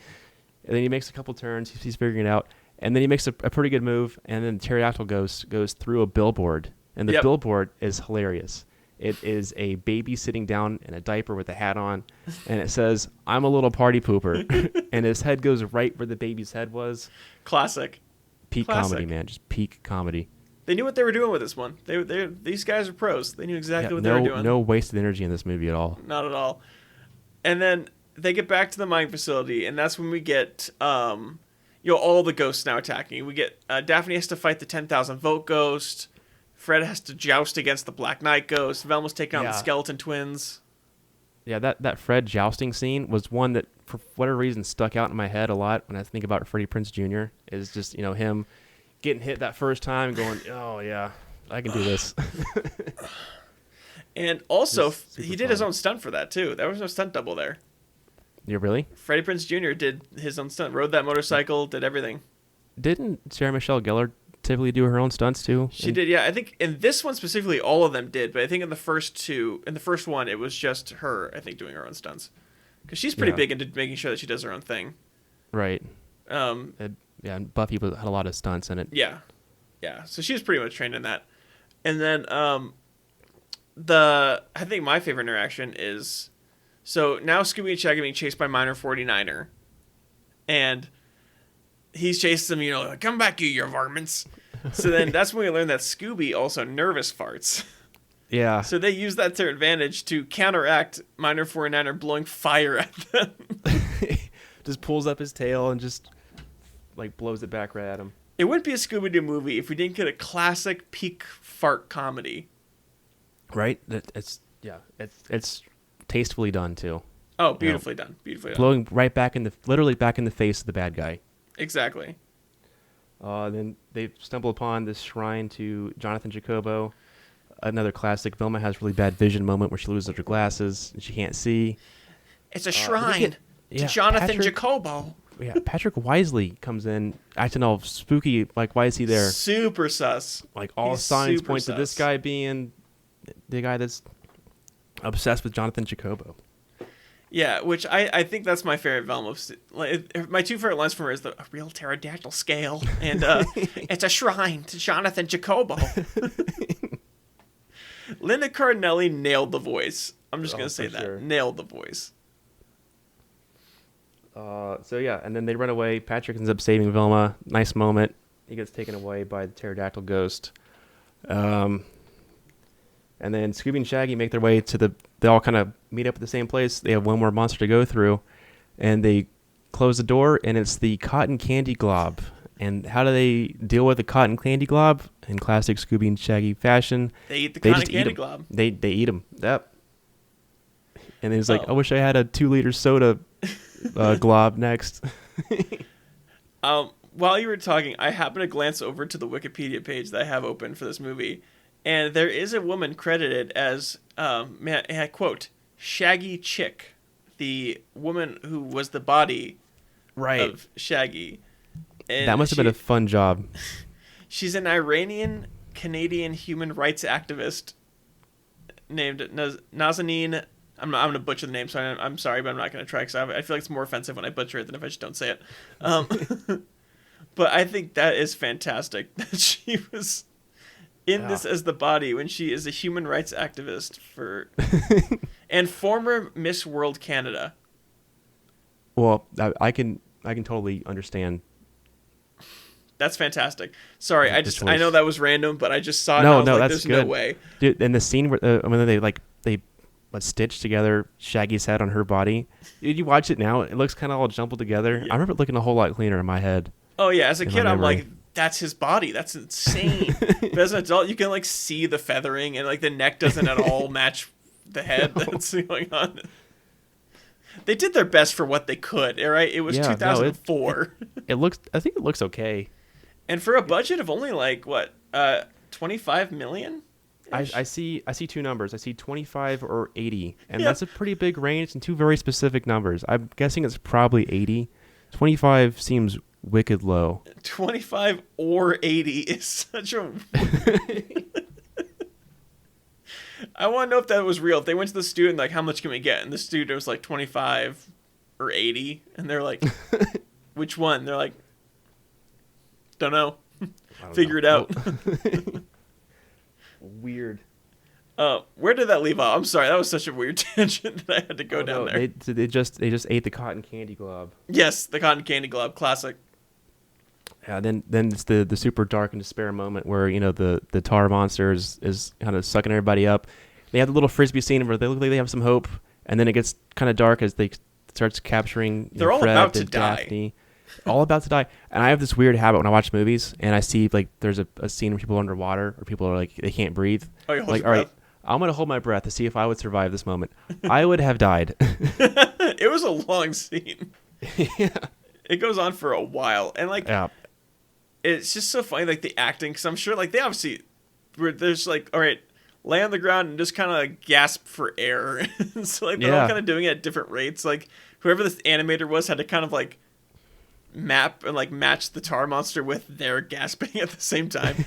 And then he makes a couple turns. He's figuring it out. And then he makes a pretty good move, and then the pterodactyl ghost goes through a billboard. And the billboard is hilarious. It is a baby sitting down in a diaper with a hat on, and it says, "I'm a little party pooper." And his head goes right where the baby's head was. classic. Peak Classic. comedy, man. Just peak comedy. They knew what they were doing with this one. These guys are pros. They knew exactly Yeah, what they were doing. no wasted energy in this movie at all. Not at all. And then they get back to the mining facility, and that's when we get all the ghosts now attacking. We get Daphne has to fight the 10,000 vote ghost. Fred has to joust against the Black Knight ghost. Velma's taking on the Yeah. skeleton twins. Yeah, that Fred jousting scene was one that, for whatever reason, stuck out in my head a lot when I think about Freddie Prinze Jr. Is just, him getting hit that first time and going, "Oh, yeah, I can do this." And also, It's super he did his fun. own stunt for that, too. There was no stunt double there. You really? Freddie Prinze Jr. did his own stunt, rode that motorcycle, did everything. Didn't Sarah Michelle Gellar typically do her own stunts too? She did, yeah. I think in this one specifically, all of them did, but I think in the first one, it was just her, I think, doing her own stunts. Because she's pretty Yeah. big into making sure that she does her own thing. Right. Um, Yeah, and Buffy had a lot of stunts in it. yeah. Yeah, so she was pretty much trained in that. And then I think my favorite interaction is, so now Scooby and Shaggy being chased by Minor 49er. And he's chasing them, like, "Come back, you varmints." So then that's when we learn that Scooby also nervous farts. Yeah. So they use that to their advantage to counteract Minor 49er blowing fire at them. Just pulls up his tail and just like blows it back right at him. It wouldn't be a Scooby Doo movie if we didn't get a classic peak fart comedy. Right? It's tastefully done too. Oh, beautifully done. Beautifully done. Blowing right literally back in the face of the bad guy. Exactly. Then they stumble upon this shrine to Jonathan Jacobo. Another classic. Velma has really bad vision moment where she loses her glasses and she can't see. It's a shrine to yeah, Jonathan Patrick- Jacobo. Yeah, Patrick Wisely comes in acting all spooky. Like, why is he there? Super sus. Like, all He's signs super point to this sus. guy being the guy that's obsessed with Jonathan Jacobo. Yeah, which I think that's my favorite Velma. Like, my two favorite lines from her is the real pterodactyl scale and it's a shrine to Jonathan Jacobo. Linda Cardinelli nailed the voice. I'm just going to say for that. sure. Nailed the voice. So yeah, and then they run away. Patrick ends up saving Velma. Nice moment. He gets taken away by the pterodactyl ghost. And then Scooby and Shaggy make their way to they all kind of meet up at the same place. They have one more monster to go through, and they close the door, and it's the cotton candy glob. And how do they deal with the cotton candy glob? In classic Scooby and Shaggy fashion, They eat the cotton candy eat glob. They eat them. Yep. And he's like, Oh. I wish I had a 2-liter soda glob next. While you were talking, I happened to glance over to the Wikipedia page that I have open for this movie, and there is a woman credited as, I quote, Shaggy Chick, the woman who was the body of Shaggy. And that must have been a fun job. She's an Iranian-Canadian human rights activist named Nazanin. I'm going to butcher the name, so I'm sorry, but I'm not going to try, because I feel like it's more offensive when I butcher it than if I just don't say it. But I think that is fantastic that she was in this as the body when she is a human rights activist and former Miss World Canada. Well, I can totally understand. That's fantastic. Sorry, I choice. know that was random, but I just saw it. No, and I was like, that's there's good. no way. Dude, and the scene where when they stitch together Shaggy's head on her body. Dude, you watch it now, it looks kind of all jumbled together. Yeah. I remember it looking a whole lot cleaner in my head. Oh yeah, as a In kid my I'm memory. like, that's his body. That's insane. But as an adult, you can like see the feathering, and like the neck doesn't at all match the head that's going on. They did their best for what they could, all right? It was 2004. I think it looks okay. And for a budget of only like what, 25 million? I see two numbers. I see 25 or 80, and Yeah. that's a pretty big range and two very specific numbers. I'm guessing it's probably 80. 25 seems wicked low. 25 or 80 is such a I want to know if that was real. If they went to the studio and like, how much can we get? And the studio was like 25 or 80, and they're like, which one? They're like, don't know. Figure it out. Weird. Where did that leave off? I'm sorry, that was such a weird tangent that I had to go down there. They just ate the cotton candy glob. Yes, the cotton candy glob, classic. Yeah, then it's the super dark and despair moment where the tar monster is kind of sucking everybody up. They have the little frisbee scene where they look like they have some hope, and then it gets kind of dark as they starts capturing. They're all Fred about to and die. Daphne. All about to die. And I have this weird habit when I watch movies and I see like there's a scene where people are underwater or people are like they can't breathe. Oh, you hold like, your all breath? right, I'm gonna hold my breath to see if I would survive this moment. I would have died. It was a long scene. Yeah. It goes on for a while, and like, Yeah. it's just so funny, like the acting, because I'm sure like they obviously were there's like, all right, lay on the ground and just kind of like gasp for air. So like they're all kind of doing it at different rates. Like whoever this animator was had to kind of like map and like match the tar monster with their gasping at the same time.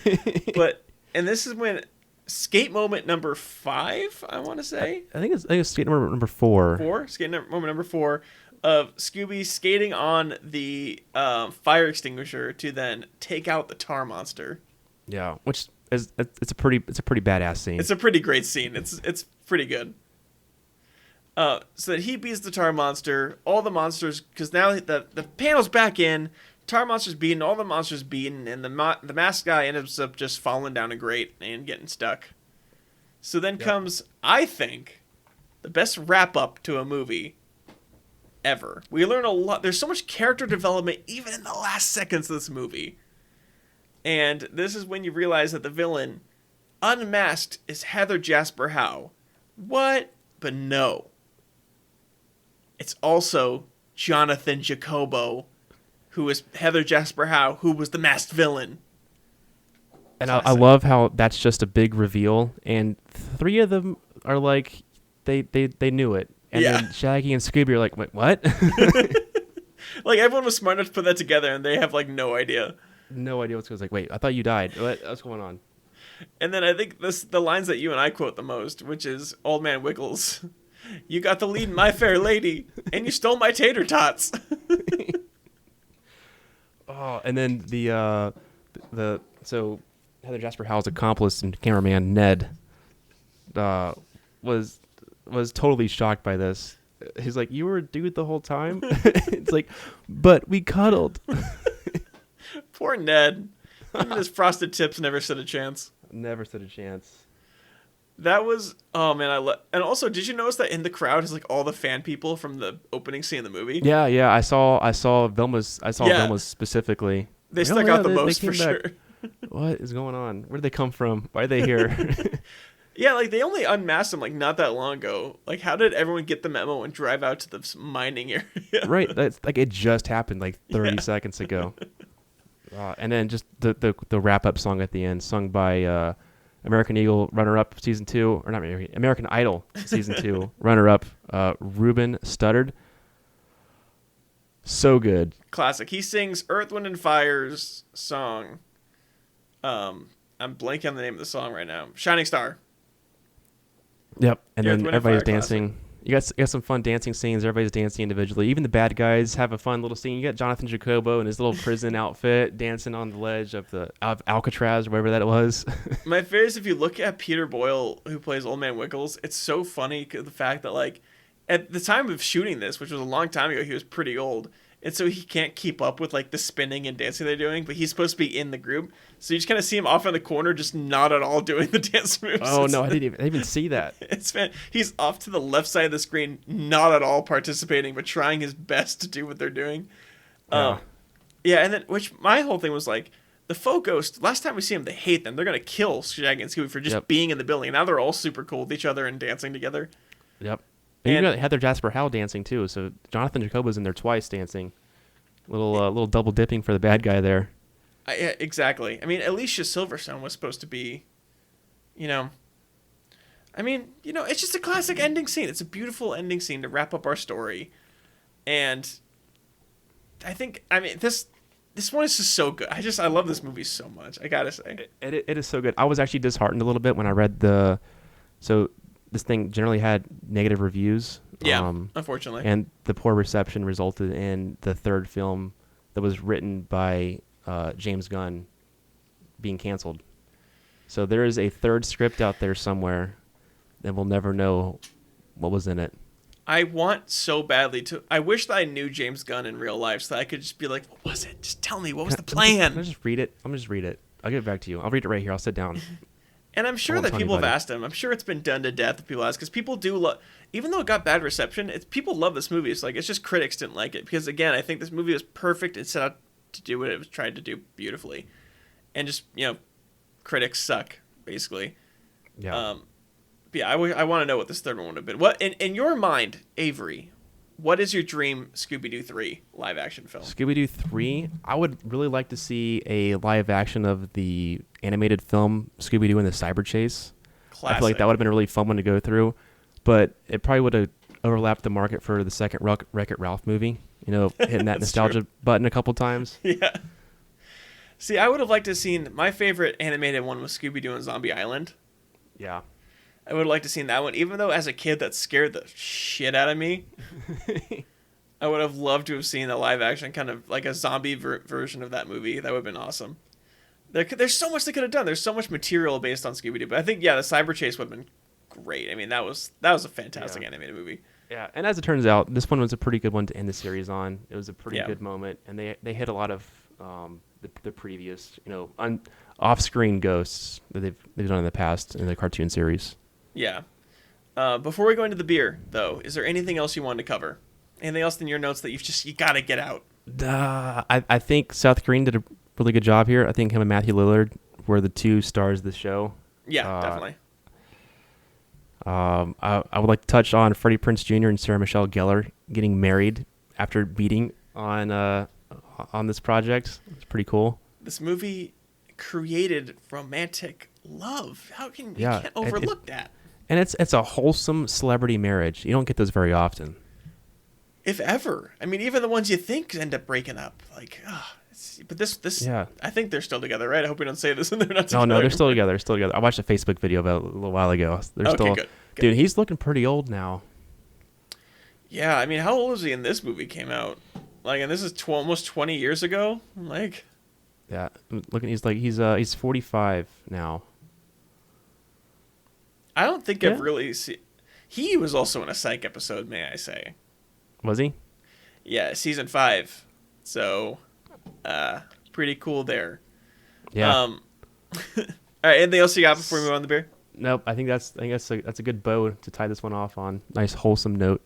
And this is when skate moment number 5, I want to say. I think it's skate number 4. Moment number 4 of Scooby skating on the fire extinguisher to then take out the tar monster. Yeah, which is it's a pretty badass scene. It's a pretty great scene. It's pretty good. So that he beats the tar monster, all the monsters, because now the panel's back in, tar monster's beaten, all the monsters beaten, and the masked guy ends up just falling down a grate and getting stuck. So then comes, I think, the best wrap up to a movie ever. We learn a lot. There's so much character development even in the last seconds of this movie. And this is when you realize that the villain, unmasked, is Heather Jasper Howe. What? But no. It's also Jonathan Jacobo, who is Heather Jasper Howe, who was the masked villain. And I love how that's just a big reveal, and 3 of them are like, they knew it. And then Shaggy and Scooby are like, wait, what? Like, everyone was smart enough to put that together, and they have, like, no idea. No idea what's going on. Like, wait, I thought you died. What's going on? And then I think the lines that you and I quote the most, which is Old Man Wiggles. You got the lead, my fair lady, and you stole my tater tots. Oh, and then so Heather Jasper Howe's accomplice and cameraman Ned was totally shocked by this. He's like, "You were a dude the whole time?" It's like, "But we cuddled." Poor Ned. Even his frosted tips never stood a chance. Never stood a chance. That was, oh man, and also, did you notice that in the crowd is like all the fan people from the opening scene of the movie? Yeah, yeah. I saw Vilma's specifically. They Like, oh stuck yeah, out the they most for came back. sure. What is going on? Where did they come from? Why are they here? Yeah, like they only unmasked him like not that long ago. Like, how did everyone get the memo and drive out to the mining area? Right, that's like it just happened like 30 Yeah. seconds ago. And then just the wrap up song at the end, sung by American Eagle runner up season 2, or not American Idol season 2 runner up Ruben Studdard. So good. Classic. He sings Earth, Wind, and Fire's song. I'm blanking on the name of the song right now. Shining Star. Yep. And Earth, then Wind, and everybody's Fire dancing. You got some fun dancing scenes. Everybody's dancing individually. Even the bad guys have a fun little scene. You got Jonathan Jacobo in his little prison outfit dancing on the ledge of Alcatraz or whatever that was. My favorite is if you look at Peter Boyle, who plays Old Man Wiggles, it's so funny 'cause the fact that, like, at the time of shooting this, which was a long time ago, he was pretty old. And so he can't keep up with, like, the spinning and dancing they're doing, but he's supposed to be in the group. So you just kind of see him off in the corner, just not at all doing the dance moves. Oh, no, I didn't even see that. It's man, he's off to the left side of the screen, not at all participating, but trying his best to do what they're doing. Yeah. Yeah, and then, which my whole thing was like, the Faux Ghost, last time we see them, they hate them. They're going to kill Shaggy and Scooby for just being in the building. And now they're all super cool with each other and dancing together. Yep. And you got Heather Jasper Howell dancing too. So Jonathan Jacobo's in there twice dancing. Little double dipping for the bad guy there. Yeah, exactly. I mean, Alicia Silverstone was supposed to be, it's just a classic ending scene. It's a beautiful ending scene to wrap up our story. And this one is just so good. I love this movie so much. I gotta say. It is so good. I was actually disheartened a little bit when I read so this thing generally had negative reviews. Yeah, unfortunately. And the poor reception resulted in the third film that was written by James Gunn being canceled. So there is a third script out there somewhere, and we'll never know what was in it. I want so badly to. I wish that I knew James Gunn in real life so that I could just be like, what was it? Just tell me, what was the plan? Can I just read it? I'm just read it. I'll get it back to you. I'll read it right here. I'll sit down. And I'm sure that people have asked him. I'm sure it's been done to death if people ask, because people do love, even though it got bad reception, people love this movie. It's like, it's just critics didn't like it. Because again, I think this movie was perfect. It set out to do what it was trying to do beautifully. And just, critics suck, basically. Yeah. But yeah, I want to know what this third one would have been. What in your mind, Avery, what is your dream Scooby-Doo 3 live action film? Scooby-Doo 3, I would really like to see a live action of the animated film Scooby-Doo and the Cyber Chase. Classic. I feel like that would have been a really fun one to go through, but it probably would have overlapped the market for the second Wreck-It Ralph movie, hitting that nostalgia button a couple times. Yeah. See, I would have liked to have seen, my favorite animated one was Scooby-Doo and Zombie Island. Yeah. I would have liked to have seen that one, even though as a kid that scared the shit out of me. I would have loved to have seen a live action, kind of like a zombie version of that movie. That would have been awesome. There's so much they could have done. There's so much material based on Scooby-Doo. But I think, the Cyber Chase would have been great. I mean, that was a fantastic animated movie. Yeah, and as it turns out, this one was a pretty good one to end the series on. It was a pretty good moment, and they hit a lot of the previous, off-screen ghosts that they've done in the past in the cartoon series. Yeah. Before we go into the beer, though, is there anything else you wanted to cover? Anything else in your notes that you got to get out? I think Seth Green did a really good job here. I think him and Matthew Lillard were the two stars of the show. Yeah, definitely. I would like to touch on Freddie Prinze Jr. and Sarah Michelle Gellar getting married after meeting on this project. It's pretty cool. This movie created romantic love. How can you can't overlook that? And it's a wholesome celebrity marriage. You don't get those very often. If ever. I mean, even the ones you think end up breaking up. Like, but this. Yeah. I think they're still together, right? I hope we don't say this and they're not together. No, they're still together. They're still together. I watched a Facebook video about it a little while ago. They're still. Good. Dude, he's looking pretty old now. Yeah, I mean, how old was he in this movie came out? Like, and this is almost 20 years ago. Like. Yeah, he's 45 now. I don't think I've really seen. He was also in a Psych episode, may I say? Was he? Yeah, season 5. So, pretty cool there. Yeah. All right, anything else you got before we move on to the beer? Nope. I think that's a good bow to tie this one off on. Nice wholesome note.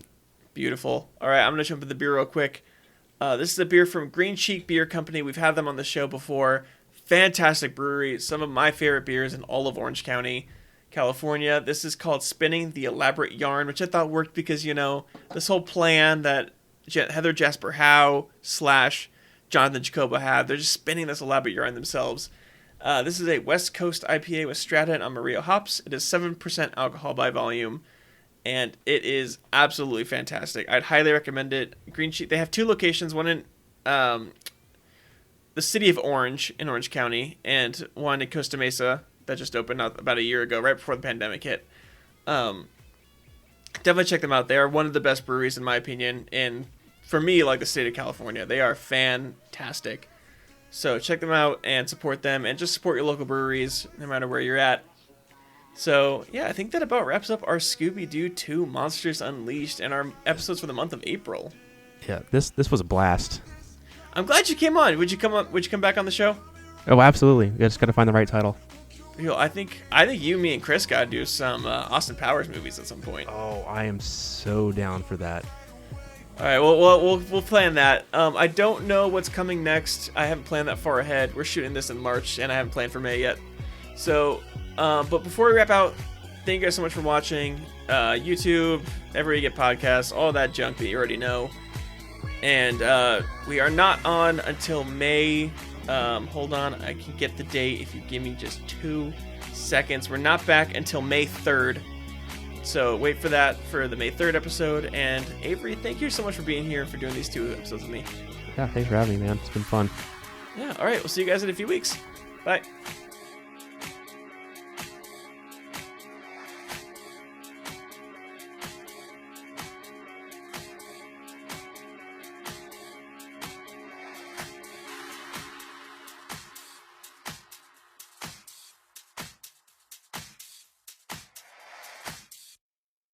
Beautiful. All right, I'm gonna jump into the beer real quick. This is a beer from Green Cheek Beer Company. We've had them on the show before. Fantastic brewery. Some of my favorite beers in all of Orange County, California. This is called Spinning the Elaborate Yarn, which I thought worked because, this whole plan that Heather Jasper Howe / Jonathan Jacoba had, they're just spinning this elaborate yarn themselves. This is a West Coast IPA with Strata and Amarillo hops. It is 7% alcohol by volume, and it is absolutely fantastic. I'd highly recommend it. Green Cheek, they have 2 locations, one in the city of Orange in Orange County, and one in Costa Mesa that just opened up about a year ago, right before the pandemic hit. Definitely check them out. They are one of the best breweries, in my opinion, and for me, like the state of California. They are fantastic. So check them out and support them, and just support your local breweries, no matter where you're at. So, yeah, I think that about wraps up our Scooby Doo 2 Monsters Unleashed and our episodes for the month of April. Yeah, this was a blast. I'm glad you came on. Would you come back on the show? Oh, absolutely. You just got to find the right title. I think you, me, and Chris got to do some Austin Powers movies at some point. Oh, I am so down for that. All right, well, we'll plan that. I don't know what's coming next. I haven't planned that far ahead. We're shooting this in March, and I haven't planned for May yet. So, but before we wrap out, thank you guys so much for watching. YouTube, everywhere you get podcasts, all that junk that you already know. And we are not on until May. Hold on, I can get the date if you give me just 2 seconds. We're not back until May 3rd. So wait for that for the May 3rd episode. And Avery, thank you so much for being here and for doing these 2 episodes with me. Yeah, thanks for having me, man. It's been fun. Yeah, all right. We'll see you guys in a few weeks. Bye.